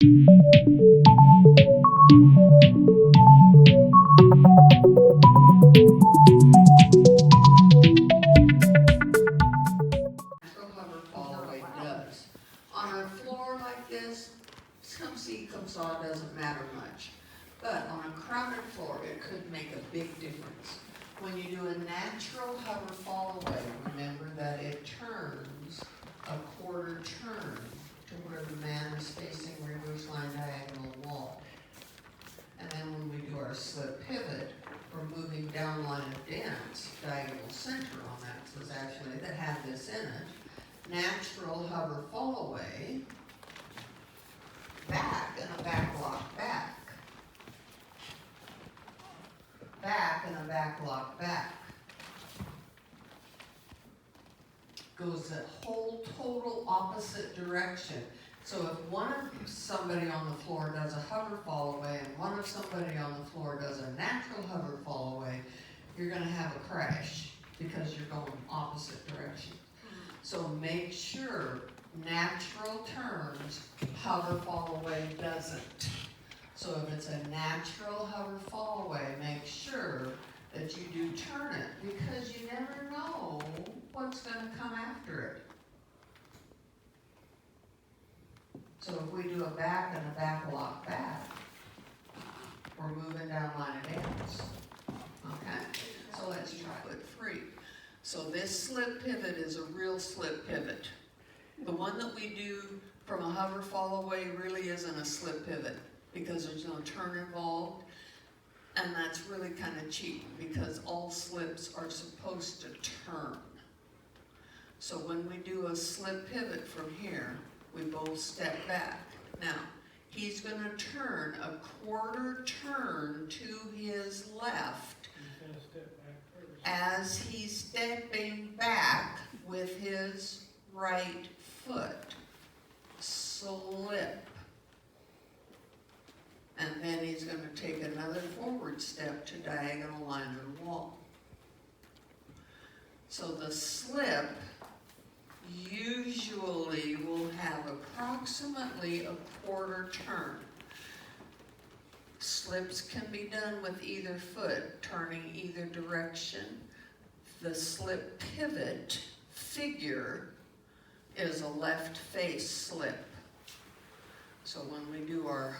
Hover fall away does. On a floor like this, some seed, some saw, doesn't matter much. But on a crowded floor, it could make a big difference. When you do a natural hover fall away, remember that it turns a quarter turn to where the man is facing reverse line diagonal wall. And then when we do our slip pivot, we're moving down line of dance, diagonal center on that, so it's actually, that had this in it. Natural hover fall away, back and a back lock back. Back and a back lock back. Goes the whole total opposite direction. So if somebody on the floor does a hover fall away and somebody on the floor does a natural hover fall away, you're gonna have a crash because you're going opposite direction. So make sure natural turns, hover fall away doesn't. So if it's a natural hover fall away, make sure that you do turn it, because you never know what's gonna come after it. So if we do a back and a back lock back, we're moving down line of dance. Okay? So let's try foot free. So this slip pivot is a real slip pivot. The one that we do from a hover fall away really isn't a slip pivot because there's no turn involved. And that's really kind of cheap because all slips are supposed to turn. So when we do a slip pivot from here, we both step back. Now, he's going to turn a quarter turn to his left as he's stepping back with his right foot. Slip. And then he's going to take another forward step to diagonal line of the wall. So the slip usually will have approximately a quarter turn. Slips can be done with either foot, turning either direction. The slip pivot figure is a left face slip. So when we do our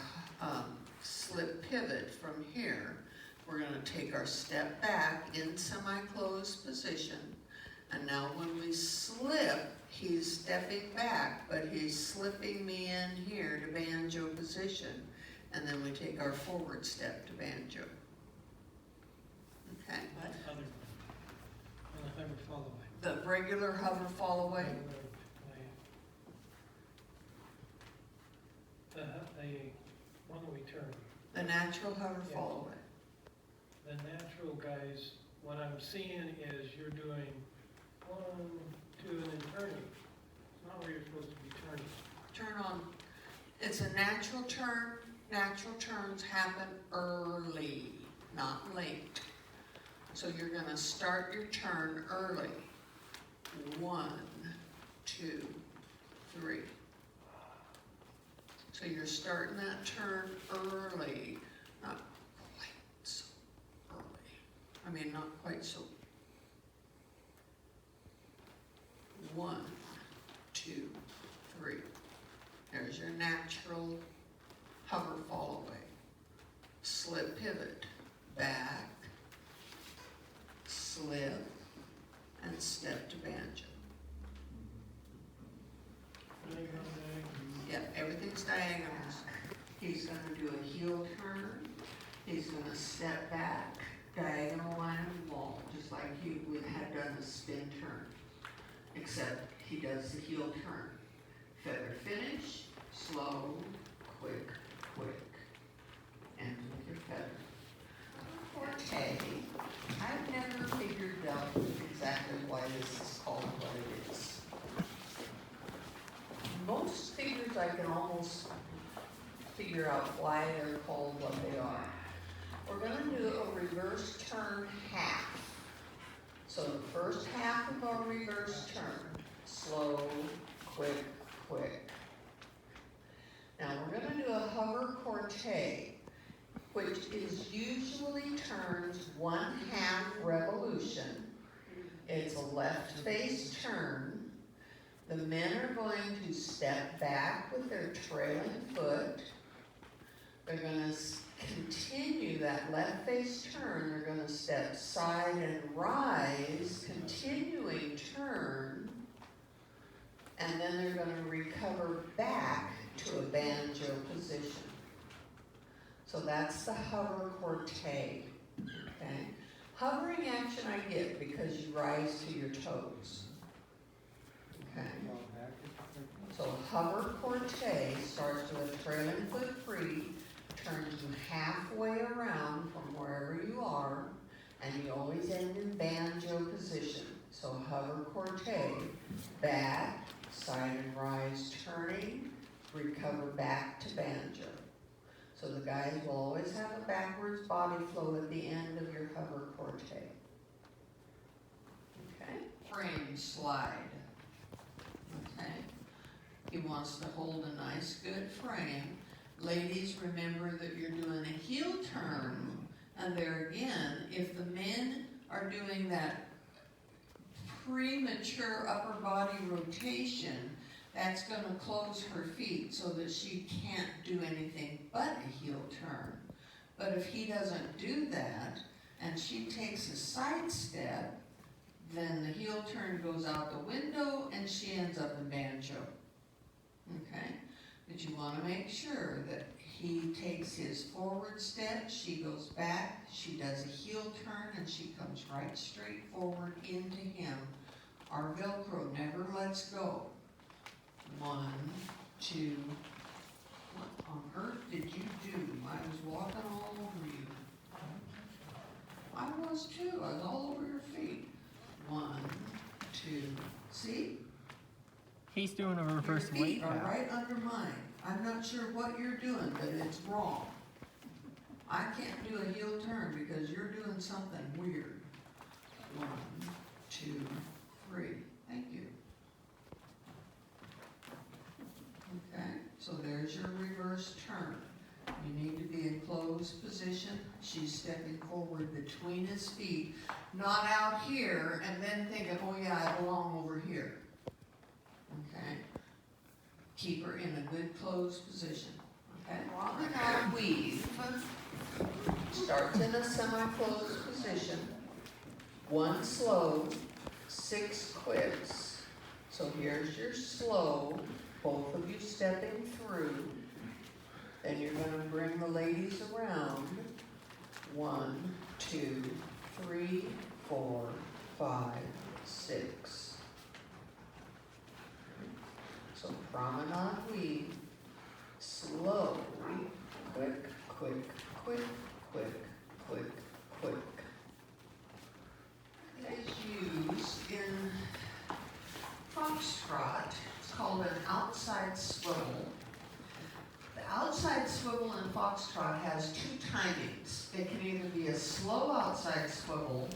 slip pivot from here, we're going to take our step back in semi-closed position. And now when we slip, he's stepping back, but he's slipping me in here to banjo position. And then we take our forward step to banjo. Okay? That other one, on the hover fall away. The regular hover fall away. The one we turn. The natural hover Yes. fall away. The natural guys, what I'm seeing is you're doing 1, 2, and then turning. It's not where you're supposed to be turning. Turn on. It's a natural turn. Natural turns happen early, not late. So you're going to start your turn early. 1, 2, 3. So you're starting that turn early, not quite so early. I mean, not quite so. 1, 2, 3. There's your natural hover fall away. Slip pivot, back, slip, and step to banjo. Yep, everything's diagonals. He's going to do a heel turn. He's going to step back, diagonal line of the wall, just like he had done a spin turn. Except he does the heel turn. Feather finish, slow, quick, quick. And with your feather. Forte. I've never figured out exactly why this is called what it is. Most figures I can almost figure out why they're called what they are. We're going to do a reverse turn half. So the first half of our reverse turn, slow, quick, quick. Now we're gonna do a hover corte, which is usually turns 1/2 revolution. It's a left face turn. The men are going to step back with their trailing foot. They're gonna continue that left face turn. They're gonna step side and rise, continuing turn. And then they're gonna recover back to a banjo position. So that's the hover corte, okay? Hovering action I get because you rise to your toes, okay? So hover corte starts with a trailing foot free, turns you halfway around from wherever you are, and you always end in banjo position. So hover corte, back, side and rise, turning, recover back to banjo. So the guys will always have a backwards body flow at the end of your hover corte. Okay? Frame slide. Okay? He wants to hold a nice, good frame. Ladies, remember that you're doing a heel turn, and there again, if the men are doing that premature upper body rotation, that's going to close her feet so that she can't do anything but a heel turn. But if he doesn't do that, and she takes a side step, then the heel turn goes out the window and she ends up in banjo. Okay? But you want to make sure that he takes his forward step, she goes back, she does a heel turn, and she comes right straight forward into him. Our Velcro never lets go. 1, 2, what on earth did you do? I was walking all over you. I was too, I was all over your feet. 1, 2, see? He's doing a reverse Your feet weight are now. right under mine. I'm not sure what you're doing, but it's wrong. I can't do a heel turn because you're doing something weird. 1, 2, 3. Thank you. Okay, so there's your reverse turn. You need to be in closed position. She's stepping forward between his feet, not out here and then thinking, oh yeah, I belong over here. Okay, keep her in a good closed position. Okay, promenade weave starts in a semi-closed position. 1 slow, 6 quicks. So here's your slow, both of you stepping through. Then you're going to bring the ladies around. 1, 2, 3, 4, 5, 6. So promenade weave, slow, quick, quick, quick, quick, quick, quick. It is used in Foxtrot. It's called an outside swivel. The outside swivel in Foxtrot has 2 timings. It can either be a slow outside swivel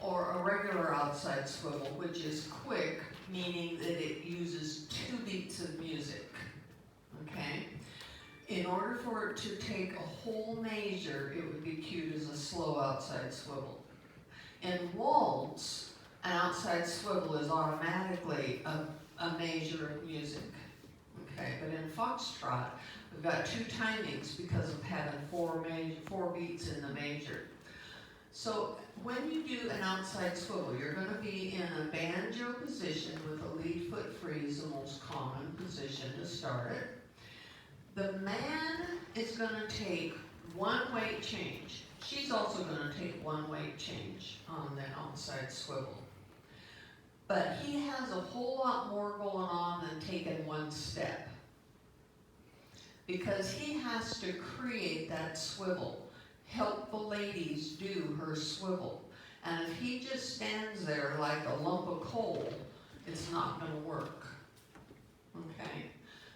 or a regular outside swivel, which is quick, meaning that it uses 2 beats of music. Okay? In order for it to take a whole measure, it would be cued as a slow outside swivel. In waltz, an outside swivel is automatically a measure of music. Okay, but in Foxtrot, we've got 2 timings because of having 4 beats in the measure. So when you do an outside swivel, you're going to be in a banjo position with a lead foot free is the most common position to start it. The man is going to take 1 weight change. She's also going to take 1 weight change on the outside swivel. But he has a whole lot more going on than taking 1 step. Because he has to create that swivel, help the ladies do her swivel. And if he just stands there like a lump of coal, it's not going to work. Okay?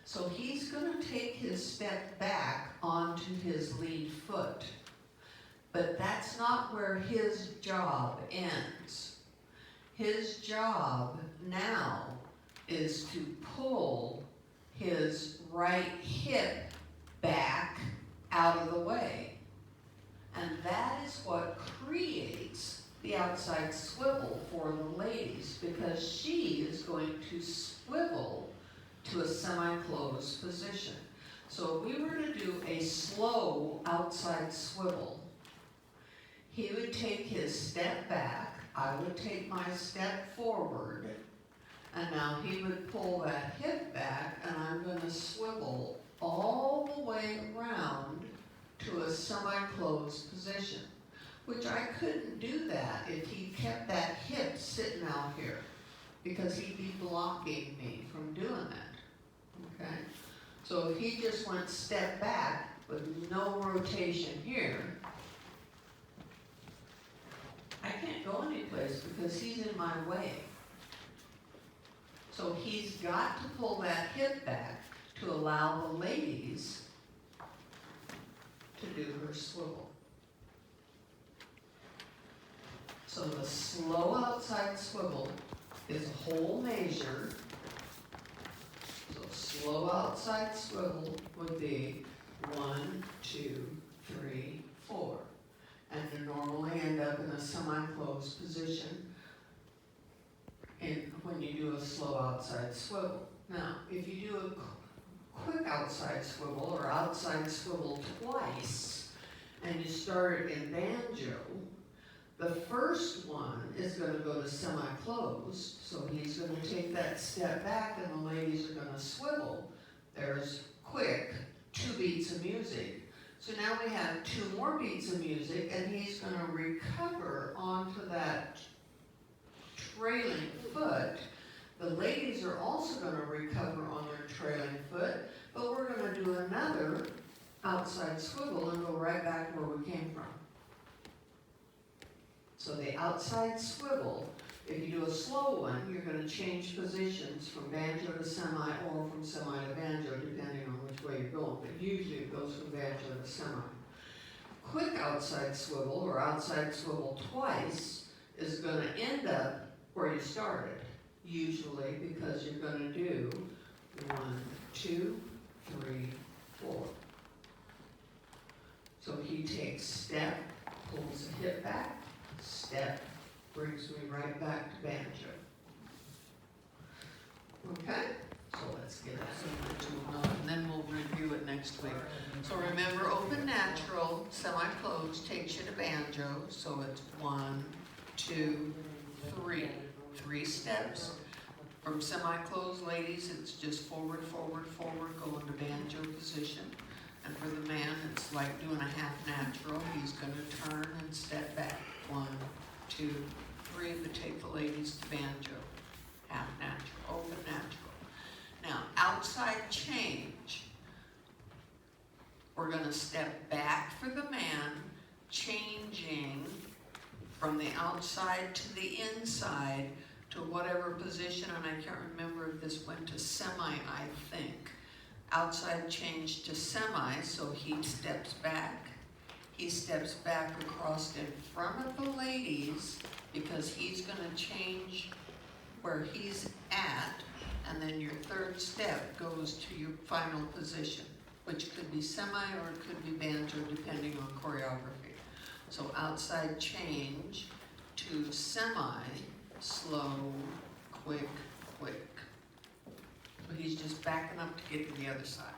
So he's going to take his step back onto his lead foot. But that's not where his job ends. His job now is to pull his right hip back out of the way. And that is what creates the outside swivel for the ladies, because she is going to swivel to a semi-closed position. So if we were to do a slow outside swivel, he would take his step back, I would take my step forward, and now he would pull that hip back, and I'm gonna swivel all the way around to a semi-closed position, which I couldn't do that if he kept that hip sitting out here, because he'd be blocking me from doing that, okay? So if he just went step back with no rotation here, I can't go anyplace because he's in my way. So he's got to pull that hip back to allow the ladies to do her swivel. So the slow outside swivel is a whole measure. So slow outside swivel would be 1, 2, 3, 4. And you normally end up in a semi-closed position when you do a slow outside swivel. Now, if you do a quick outside swivel or outside swivel twice, and you start it in banjo, the first one is going to go to semi-closed, so he's going to take that step back and the ladies are going to swivel. There's quick, 2 beats of music. So now we have 2 more beats of music, and he's going to recover onto that trailing foot. The ladies are also going to recover on their trailing foot, but we're going to do another outside swivel and go right back where we came from. So the outside swivel, if you do a slow one, you're going to change positions from banjo to semi or from semi to banjo, depending on which way you're going, but usually it goes from banjo to semi. Quick outside swivel, or outside swivel twice, is going to end up where you started, usually, because you're going to do 1, 2, 3, 4. So he takes step, pulls the hip back, step, brings me right back to banjo. Okay? So let's get that so that you'll know, and then we'll review it next week. So remember, open natural, semi-closed takes you to banjo, so it's 1, 2, 3. 3 steps. From semi-closed, ladies, it's just forward, forward, forward, going to banjo position. And for the man, it's like doing a half natural. He's going to turn and step back. 1, 2, 3, but take the ladies to banjo. Half natural, open natural. Now, outside change. We're going to step back for the man, changing from the outside to the inside to whatever position, and I can't remember if this went to semi, I think. Outside change to semi, so he steps back. He steps back across in front of the ladies because he's going to change where he's at, and then your third step goes to your final position, which could be semi or it could be banjo depending on choreography. So outside change to semi, slow, quick, quick. So he's just backing up to get to the other side.